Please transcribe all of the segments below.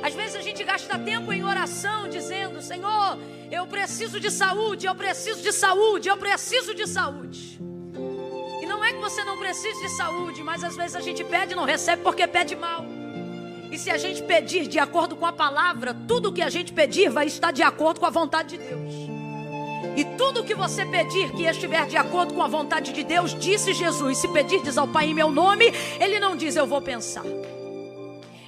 Às vezes a gente gasta tempo em oração dizendo: Senhor, eu preciso de saúde, eu preciso de saúde, eu preciso de saúde. E não é que você não precise de saúde, mas às vezes a gente pede e não recebe porque pede mal. E se a gente pedir de acordo com a palavra, tudo que a gente pedir vai estar de acordo com a vontade de Deus. E tudo que você pedir que estiver de acordo com a vontade de Deus, disse Jesus, se pedirdes ao Pai em meu nome, Ele não diz eu vou pensar.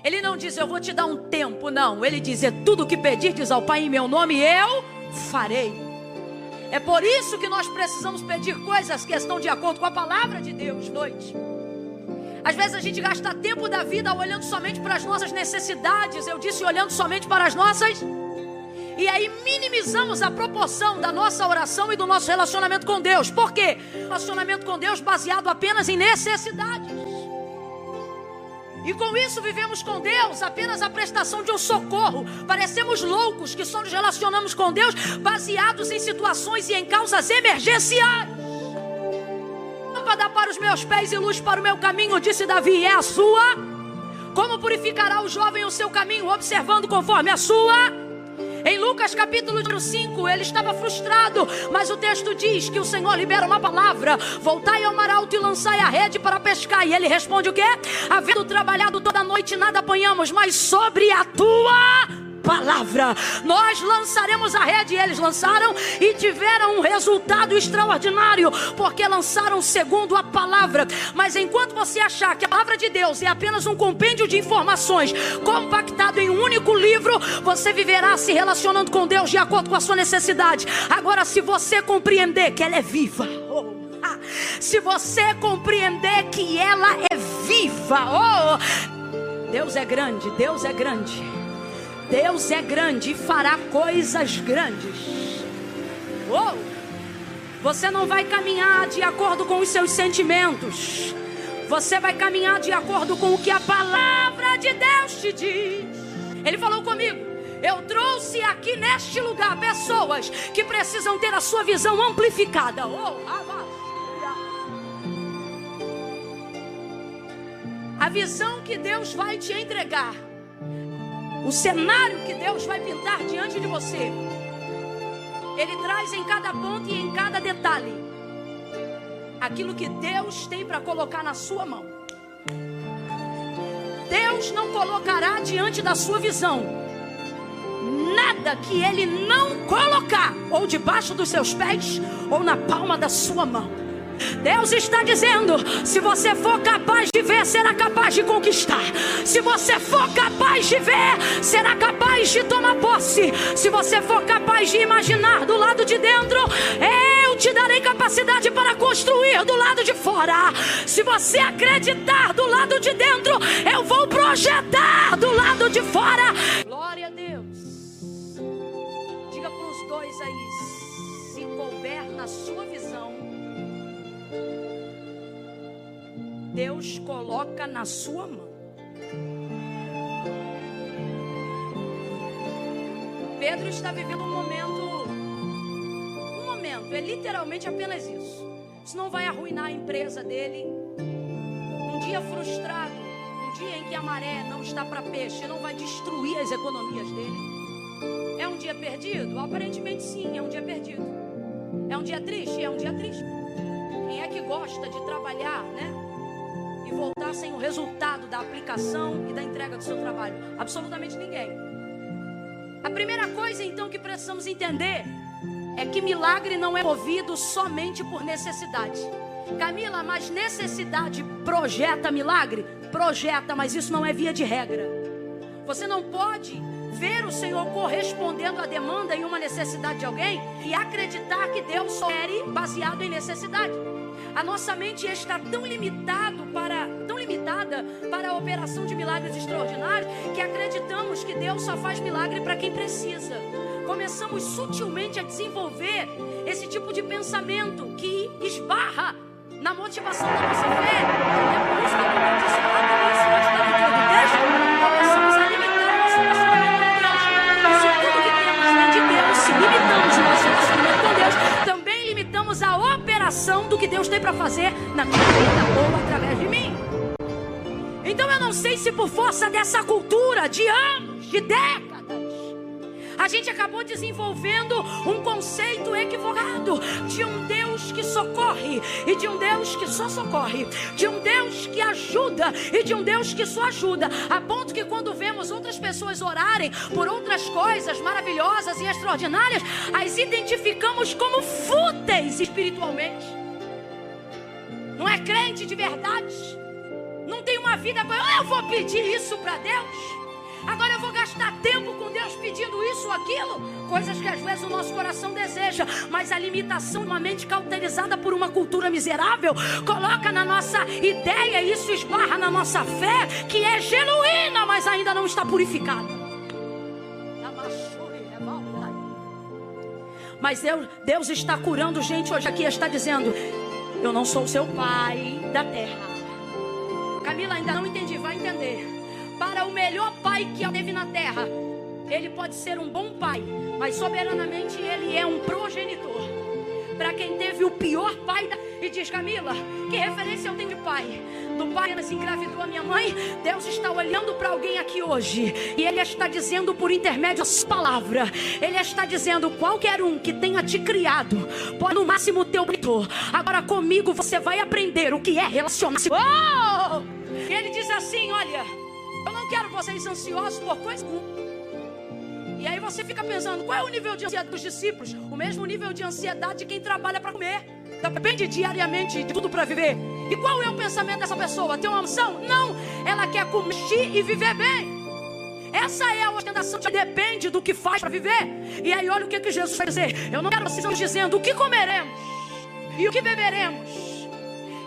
Ele não diz eu vou te dar um tempo, não. Ele diz é tudo que pedirdes ao Pai em meu nome, eu farei. É por isso que nós precisamos pedir coisas que estão de acordo com a palavra de Deus, noite. Às vezes a gente gasta tempo da vida olhando somente para as nossas necessidades. Eu disse olhando somente para as nossas. E aí minimizamos a proporção da nossa oração e do nosso relacionamento com Deus. Por quê? Relacionamento com Deus baseado apenas em necessidades. E com isso vivemos com Deus apenas a prestação de um socorro. Parecemos loucos que só nos relacionamos com Deus baseados em situações e em causas emergenciais. Lâmpada para os meus pés e luz para o meu caminho, disse Davi, é a sua. Como purificará o jovem o seu caminho, observando conforme a sua. Em Lucas capítulo 5, ele estava frustrado, mas o texto diz que o Senhor libera uma palavra: voltai ao mar alto e lançai a rede para pescar. E ele responde o quê? Havendo trabalhado toda a noite, nada apanhamos, mas sobre a tua palavra nós lançaremos a rede. E eles lançaram e tiveram um resultado extraordinário, porque lançaram segundo a palavra. Mas enquanto você achar que a palavra de Deus é apenas um compêndio de informações compactado em um único livro, você viverá se relacionando com Deus de acordo com a sua necessidade. Agora, se você compreender que ela é viva, se você compreender que ela é viva, Deus é grande, Deus é grande. Deus é grande e fará coisas grandes. Você não vai caminhar de acordo com os seus sentimentos. Você vai caminhar de acordo com o que a palavra de Deus te diz. Ele falou comigo: eu trouxe aqui neste lugar pessoas que precisam ter a sua visão amplificada. A visão que Deus vai te entregar, o cenário que Deus vai pintar diante de você, Ele traz em cada ponto e em cada detalhe aquilo que Deus tem para colocar na sua mão. Deus não colocará diante da sua visão nada que Ele não colocar ou debaixo dos seus pés ou na palma da sua mão. Deus está dizendo: se você for capaz de ver, será capaz de conquistar. Se você for capaz de ver, será capaz de tomar posse. Se você for capaz de imaginar do lado de dentro, eu te darei capacidade para construir do lado de fora. Se você acreditar do lado de dentro, eu vou projetar do lado de fora. Glória a Deus. Diga para os dois aí: se couber na sua visão, Deus coloca na sua mão. Pedro está vivendo um momento, é literalmente apenas isso. Isso não vai arruinar a empresa dele. Um dia frustrado, um dia em que a maré não está para peixe, não vai destruir as economias dele. É um dia perdido? Aparentemente sim, é um dia perdido. É um dia triste? É um dia triste. Quem é que gosta de trabalhar, né? E voltar sem o resultado da aplicação e da entrega do seu trabalho? Absolutamente ninguém. A primeira coisa então que precisamos entender é que milagre não é movido somente por necessidade. Camila, mas necessidade projeta milagre? Projeta, mas isso não é via de regra. Você não pode ver o Senhor correspondendo à demanda e uma necessidade de alguém e acreditar que Deus só quer baseado em necessidade. A nossa mente está tão limitada para a operação de milagres extraordinários que acreditamos que Deus só faz milagre para quem precisa. Começamos sutilmente a desenvolver esse tipo de pensamento que esbarra na motivação da nossa fé. É por isso que eu disse lá no início, antes da leitura do texto, começamos a limitar o nosso relacionamento com Deus. Se tudo que temos vem de Deus, se limitamos o nosso relacionamento com Deus, também limitamos a operação do que Deus tem para fazer na minha vida ou através de mim. não sei se por força dessa cultura de anos, de décadas, a gente acabou desenvolvendo um conceito equivocado de um Deus que socorre e de um Deus que só socorre, de um Deus que ajuda e de um Deus que só ajuda, a ponto que quando vemos outras pessoas orarem por outras coisas maravilhosas e extraordinárias, as identificamos como fúteis espiritualmente. Não é crente de verdade, não tem uma vida. Eu vou pedir isso para Deus, agora eu vou gastar tempo com Deus pedindo isso ou aquilo, coisas que às vezes o nosso coração deseja, mas a limitação de uma mente cauterizada por uma cultura miserável coloca na nossa ideia, e isso esbarra na nossa fé, que é genuína, mas ainda não está purificada. Mas Deus está curando gente hoje aqui, está dizendo: eu não sou o seu pai da terra. Camila, ainda não entendi, vai entender. Para o melhor pai que teve na terra, ele pode ser um bom pai, mas soberanamente ele é um progenitor. Para quem teve o pior pai e diz: Camila, que referência eu tenho de pai? Do pai que engravidou a minha mãe. Deus está olhando para alguém aqui hoje, e Ele está dizendo por intermédio da sua palavra, Ele está dizendo: qualquer um que tenha te criado pode no máximo teu mentor. Agora comigo você vai aprender o que é relacionar-se. Oh! E Ele diz assim: olha, eu não quero vocês ansiosos por coisa alguma. E aí você fica pensando, qual é o nível de ansiedade dos discípulos? O mesmo nível de ansiedade de quem trabalha para comer. Depende diariamente de tudo para viver. E qual é o pensamento dessa pessoa? Ter uma mansão? Não, ela quer comer e viver bem. Essa é a ostentação que depende do que faz para viver. E aí olha o que Jesus vai dizer: eu não quero vocês dizendo o que comeremos e o que beberemos.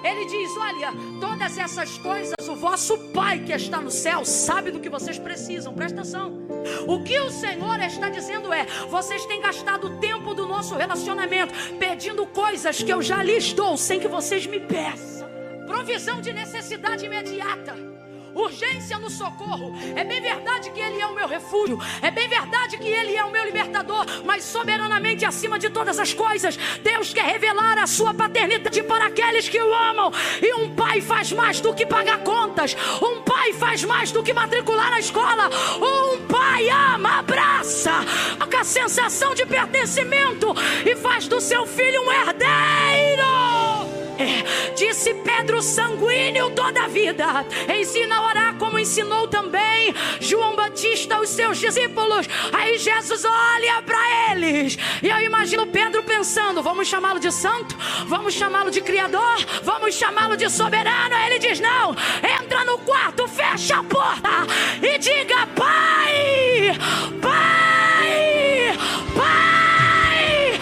Ele diz: olha, todas essas coisas o vosso Pai que está no céu sabe do que vocês precisam. Presta atenção. O que o Senhor está dizendo é: vocês têm gastado o tempo do nosso relacionamento pedindo coisas que eu já lhes dou sem que vocês me peçam. Provisão de necessidade imediata, urgência no socorro. É bem verdade que Ele é o meu refúgio, é bem verdade que Ele é o meu libertador, mas soberanamente acima de todas as coisas, Deus quer revelar a sua paternidade para aqueles que o amam. E um pai faz mais do que pagar contas, um pai faz mais do que matricular na escola. Um pai ama, abraça, com a sensação de pertencimento e faz do seu filho um herdeiro. Disse Pedro, sanguíneo toda a vida, ensina a orar como ensinou também João Batista aos seus discípulos. Aí Jesus olha para eles, e eu imagino Pedro pensando: vamos chamá-lo de santo? Vamos chamá-lo de criador? Vamos chamá-lo de soberano? Aí ele diz: não, entra no quarto, fecha a porta e diga: Pai, Pai, Pai.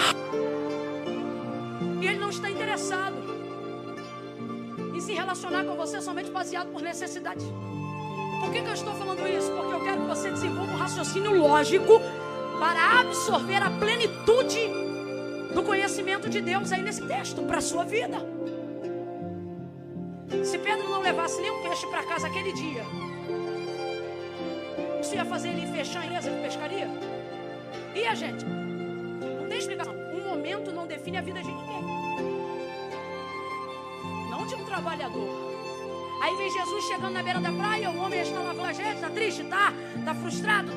E ele não está interessado se relacionar com você somente baseado por necessidade. Por que eu estou falando isso? Porque eu quero que você desenvolva um raciocínio lógico para absorver a plenitude do conhecimento de Deus aí nesse texto para a sua vida. Se Pedro não levasse nenhum peixe para casa aquele dia, isso ia fazer ele fechar a empresa de pescaria? E a gente? Não tem explicação. Um momento não define a vida de ninguém, de um trabalhador. Aí vem Jesus chegando na beira da praia, o homem está lavando a gente, está triste, tá frustrado,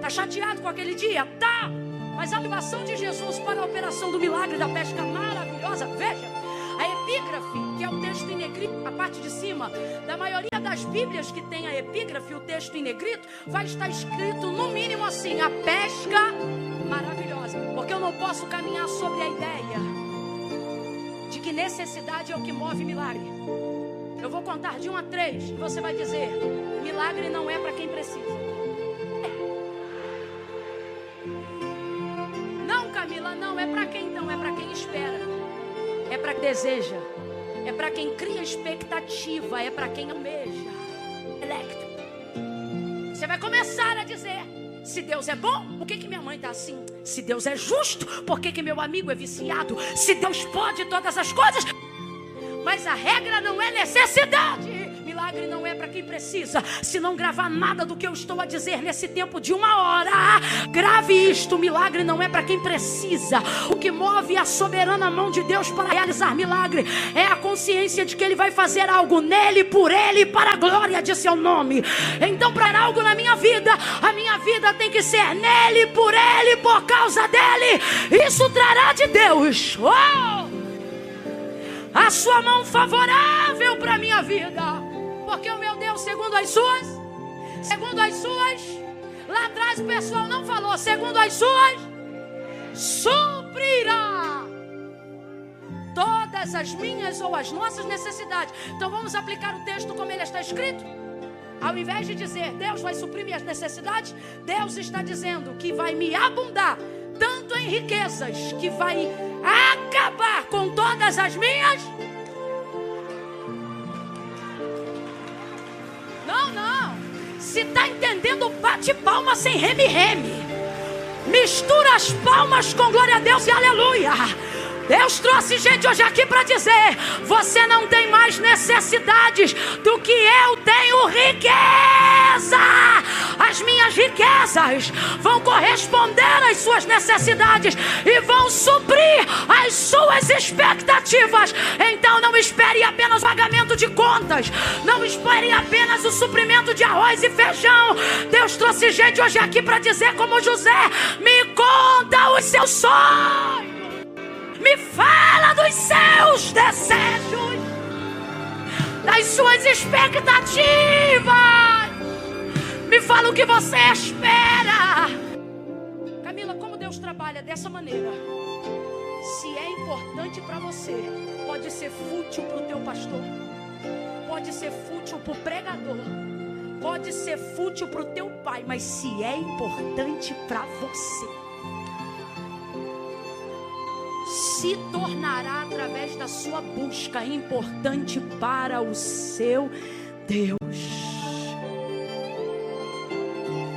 tá chateado com aquele dia, tá. Mas a motivação de Jesus para a operação do milagre da pesca maravilhosa, veja, a epígrafe, que é o texto em negrito, a parte de cima da maioria das Bíblias que tem a epígrafe, o texto em negrito, vai estar escrito no mínimo assim: a pesca maravilhosa, porque eu não posso caminhar sobre a ideia de que necessidade é o que move milagre. Eu vou contar de 1 a 3 e você vai dizer: milagre não é para quem precisa. Não, Camila, não é para quem então, é para quem espera, é para quem deseja, é para quem cria expectativa, é para quem almeja. Você vai começar a dizer: se Deus é bom, por que minha mãe está assim? Se Deus é justo, por que meu amigo é viciado? Se Deus pode todas as coisas, mas a regra não é necessidade. Milagre não é para para quem precisa. Se não gravar nada do que eu estou a dizer nesse tempo de 1 hora, grave isto: milagre não é para quem precisa. O que move a soberana mão de Deus para realizar milagre é a consciência de que Ele vai fazer algo nele, por Ele, para a glória de seu nome. Então, para algo na minha vida, a minha vida tem que ser nele, por Ele, por causa dele. Isso trará de Deus a sua mão favorável para a minha vida. Porque o meu Deus, segundo as suas, lá atrás o pessoal não falou, segundo as suas, suprirá todas as minhas ou as nossas necessidades. Então vamos aplicar o texto como ele está escrito. Ao invés de dizer, Deus vai suprir minhas necessidades, Deus está dizendo que vai me abundar tanto em riquezas, que vai acabar com todas as minhas. Não. Se está entendendo, bate palma sem reme-reme. Mistura as palmas com glória a Deus e aleluia. Deus trouxe gente hoje aqui para dizer: você não tem mais necessidades do que eu tenho riqueza. As minhas riquezas vão corresponder às suas necessidades e vão suprir as suas expectativas. Então não espere apenas o pagamento de contas, não espere apenas o suprimento de arroz e feijão. Deus trouxe gente hoje aqui para dizer, como José: me conta os seus sonhos. Me fala dos seus desejos, das suas expectativas. Me fala o que você espera. Camila, como Deus trabalha dessa maneira? Se é importante para você, pode ser fútil para o teu pastor, pode ser fútil para o pregador, pode ser fútil para o teu pai, mas se é importante para você, se tornará, através da sua busca, importante para o seu Deus.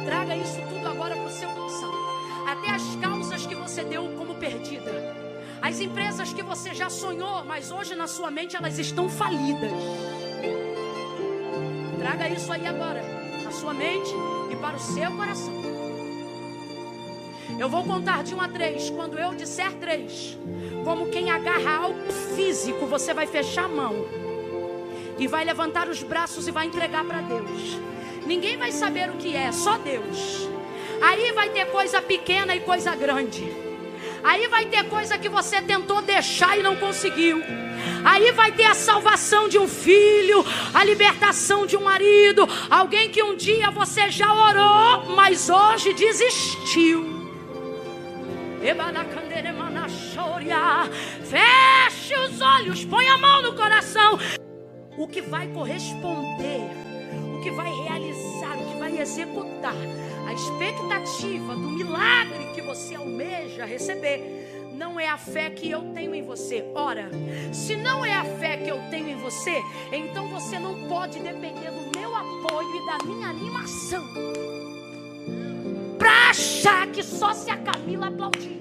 Traga isso tudo agora para o seu coração. Até as causas que você deu como perdida, as empresas que você já sonhou, mas hoje na sua mente elas estão falidas. Traga isso aí agora, na sua mente e para o seu coração. Eu vou contar de 1 a 3. Quando eu disser 3, como quem agarra algo físico, você vai fechar a mão e vai levantar os braços e vai entregar para Deus. Ninguém vai saber o que é, só Deus. Aí vai ter coisa pequena e coisa grande. Aí vai ter coisa que você tentou deixar e não conseguiu. Aí vai ter a salvação de um filho, a libertação de um marido, alguém que um dia você já orou, mas hoje desistiu. Feche os olhos, põe a mão no coração. O que vai corresponder, o que vai realizar, o que vai executar a expectativa do milagre que você almeja receber, não é a fé que eu tenho em você. Ora, se não é a fé que eu tenho em você, então você não pode depender do meu apoio e da minha animação para achar que só se a Camila aplaudir.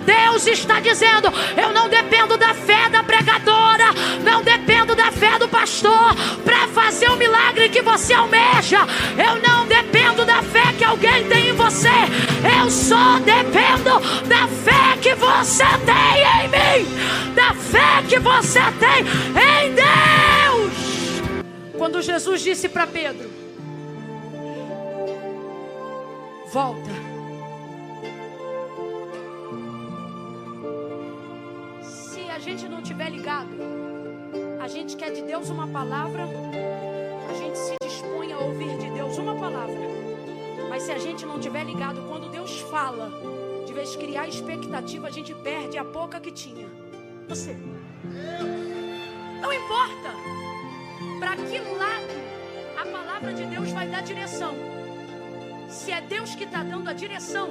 Deus está dizendo: eu não dependo da fé da pregadora, não dependo da fé do pastor para fazer o milagre que você almeja. Eu não dependo da fé que alguém tem em você. Eu só dependo da fé que você tem em mim, da fé que você tem em Deus. Quando Jesus disse para Pedro: volta. Se a gente não estiver ligado, a gente quer de Deus uma palavra, a gente se dispõe a ouvir de Deus uma palavra, mas se a gente não estiver ligado, quando Deus fala, de vez de criar expectativa, a gente perde a pouca que tinha. Você não importa para que lado a palavra de Deus vai dar direção. Se é Deus que está dando a direção,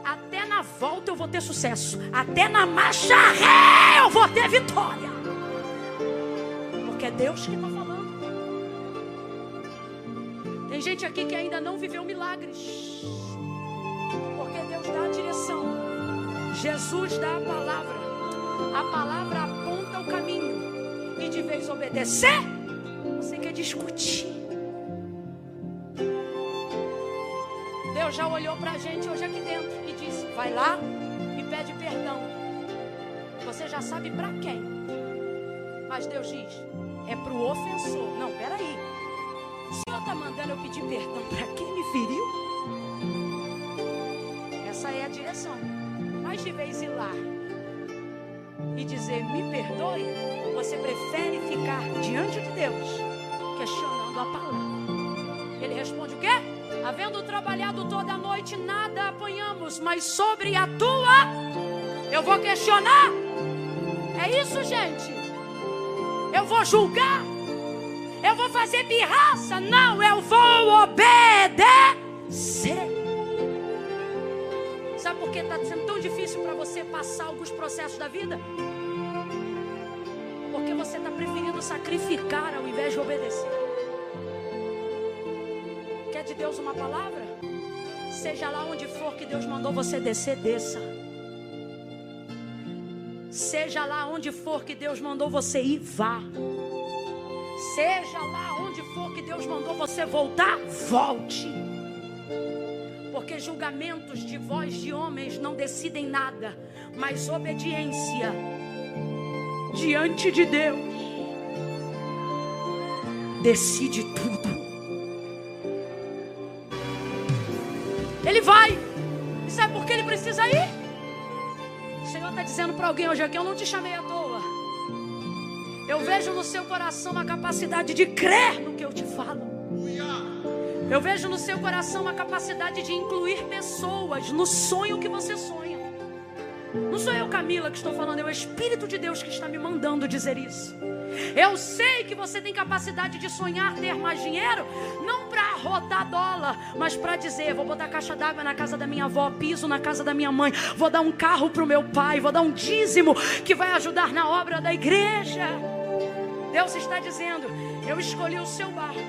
até na volta eu vou ter sucesso, até na marcha ré eu vou ter vitória, porque é Deus que está falando. Tem gente aqui que ainda não viveu milagres, porque Deus dá a direção, Jesus dá a palavra aponta o caminho, e de vez obedecer, você quer discutir. Deus já olhou para a gente hoje aqui dentro e disse: vai lá e pede perdão. Você já sabe para quem. Mas Deus diz: é para o ofensor. Não, peraí. O Senhor está mandando eu pedir perdão para quem me feriu? Essa é a direção. Mas de vez ir lá e dizer me perdoe, você prefere ficar diante de Deus questionando a palavra. Ele responde o quê? Havendo trabalhado toda a noite, nada apanhamos, mas sobre a tua eu vou questionar. É isso, gente. Eu vou julgar. Eu vou fazer pirraça. Não, eu vou obedecer. Sabe por que está sendo tão difícil para você passar alguns processos da vida? Porque você está preferindo sacrificar ao invés de obedecer. Quer de Deus uma palavra? Seja lá onde for que Deus mandou você descer, desça. Seja lá onde for que Deus mandou você ir, vá. Seja lá onde for que Deus mandou você voltar, volte. Porque julgamentos de voz de homens não decidem nada, mas obediência diante de Deus decide tudo. Ele vai. E sabe por que ele precisa ir? O Senhor está dizendo para alguém hoje aqui: eu não te chamei à toa. Eu vejo no seu coração a capacidade de crer no que eu te falo. Eu vejo no seu coração a capacidade de incluir pessoas no sonho que você sonha. Não sou eu, Camila, que estou falando, é o Espírito de Deus que está me mandando dizer isso. Eu sei que você tem capacidade de sonhar ter mais dinheiro, não para rodar dólar, mas para dizer: vou botar caixa d'água na casa da minha avó, piso na casa da minha mãe, vou dar um carro para o meu pai, vou dar um dízimo que vai ajudar na obra da igreja. Deus está dizendo: eu escolhi o seu barco,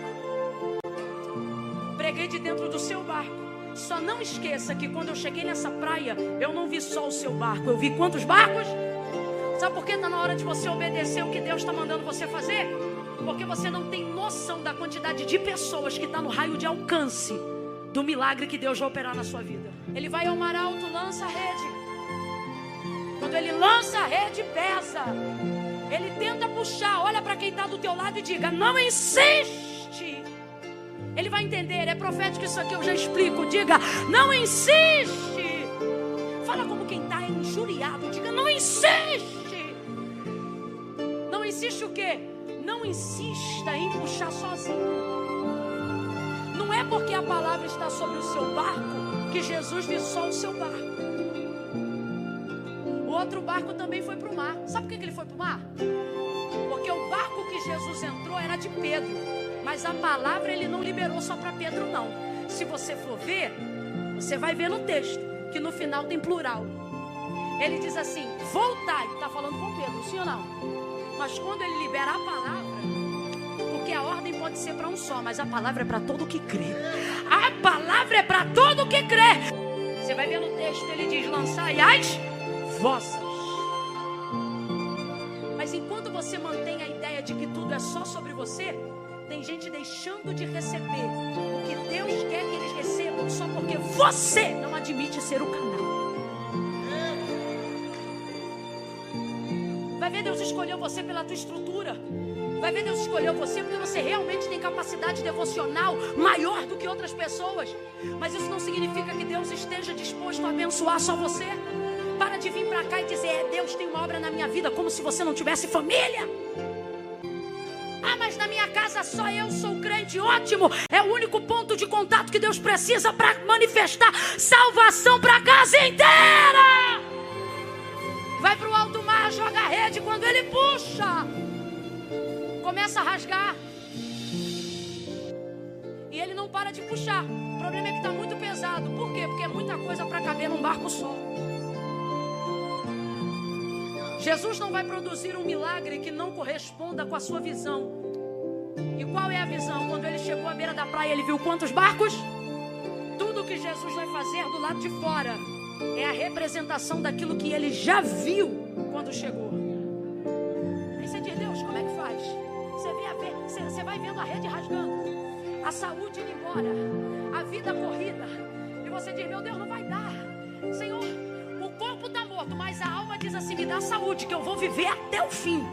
preguei de dentro do seu barco. Só não esqueça que quando eu cheguei nessa praia, eu não vi só o seu barco, eu vi quantos barcos? Sabe por que está na hora de você obedecer o que Deus está mandando você fazer? Porque você não tem noção da quantidade de pessoas que está no raio de alcance do milagre que Deus vai operar na sua vida. Ele vai ao mar alto, lança a rede. Quando ele lança a rede, pesa. Ele tenta puxar, olha para quem está do teu lado e diga: não insiste. Ele vai entender, é profético isso aqui, eu já explico. Diga: não insiste. Fala como quem está injuriado. Diga: não insiste. Não insiste o quê? Não insista em puxar sozinho. Não é porque a palavra está sobre o seu barco que Jesus viu só o seu barco. O outro barco também foi para o mar. Sabe por que ele foi para o mar? Porque o barco que Jesus entrou era de Pedro. Mas a palavra ele não liberou só para Pedro, não. Se você for ver, você vai ver no texto que no final tem plural. Ele diz assim: voltai. Está falando com Pedro, sim ou não? Mas quando ele libera a palavra, porque a ordem pode ser para um só, mas a palavra é para todo que crê. A palavra é para todo que crê. Você vai ver no texto, ele diz: lançai as vossas. Mas enquanto você mantém a ideia de que tudo é só sobre você, tem gente deixando de receber o que Deus quer que eles recebam só porque você não admite ser o canal. Vai ver, Deus escolheu você pela tua estrutura. Vai ver, Deus escolheu você porque você realmente tem capacidade devocional maior do que outras pessoas. Mas isso não significa que Deus esteja disposto a abençoar só você. Para de vir para cá e dizer: Deus tem uma obra na minha vida, como se você não tivesse família. Ah, mas na minha casa só eu sou crente. Ótimo, é o único ponto de contato que Deus precisa para manifestar salvação para a casa inteira. Vai para o alto mar, joga a rede. Quando ele puxa, começa a rasgar. E ele não para de puxar. O problema é que está muito pesado. Por quê? Porque é muita coisa para caber num barco só. Jesus não vai produzir um milagre que não corresponda com a sua visão. E qual é a visão? Quando ele chegou à beira da praia, ele viu quantos barcos? Tudo que Jesus vai fazer do lado de fora é a representação daquilo que ele já viu quando chegou. Aí você diz: Deus, como é que faz? Você vai vendo a rede rasgando, a saúde indo embora, a vida corrida, e E você diz: meu Deus, não vai dar. Senhor, o corpo está morto, mas a alma diz assim: me dá saúde, que eu vou viver até o fim.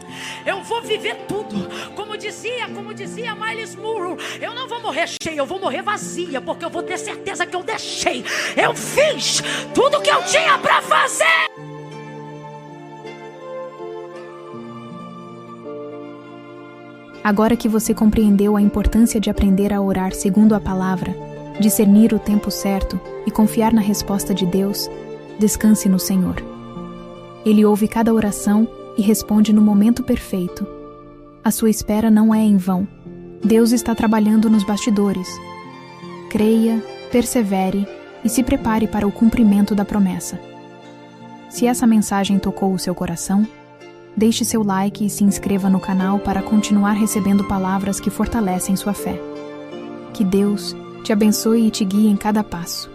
Eu vou viver tudo. Como dizia Miles Monroe, eu não vou morrer cheia, eu vou morrer vazia, porque eu vou ter certeza que eu deixei. Eu fiz tudo que eu tinha para fazer. Agora que você compreendeu a importância de aprender a orar segundo a palavra, discernir o tempo certo e confiar na resposta de Deus, descanse no Senhor. Ele ouve cada oração e responde no momento perfeito. A sua espera não é em vão. Deus está trabalhando nos bastidores. Creia, persevere e se prepare para o cumprimento da promessa. Se essa mensagem tocou o seu coração, deixe seu like e se inscreva no canal para continuar recebendo palavras que fortalecem sua fé. Que Deus te abençoe e te guie em cada passo.